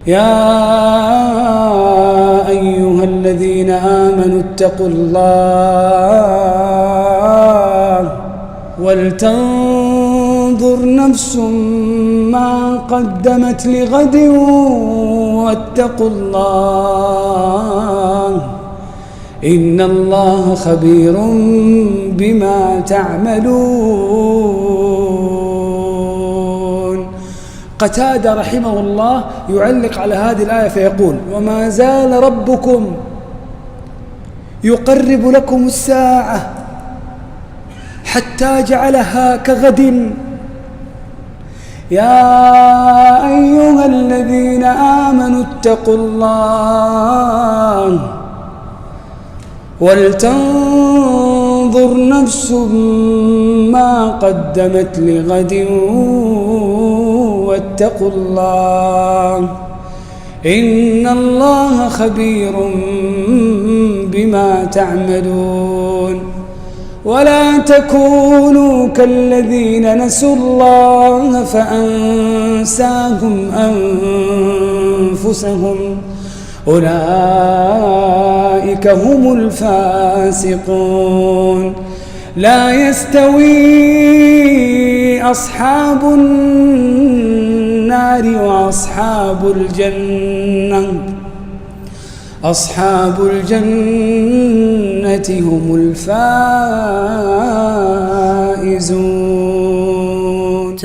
يا أيها الذين آمنوا اتقوا الله ولتنظر نفس ما قدمت لغد واتقوا الله إن الله خبير بما تعملون. قتادة رحمه الله يعلق على هذه الآية فيقول: وما زال ربكم يقرب لكم الساعة حتى جعلها كغد. يا أيها الذين آمنوا اتقوا الله ولتنظر نفس ما قدمت لغد واتقوا الله إن الله خبير بما تعملون. ولا تكونوا كالذين نسوا الله فأنساهم أنفسهم أولئك هم الفاسقون. لا يستوي أصحاب النار وأصحاب الجنة، أصحاب الجنة هم الفائزون.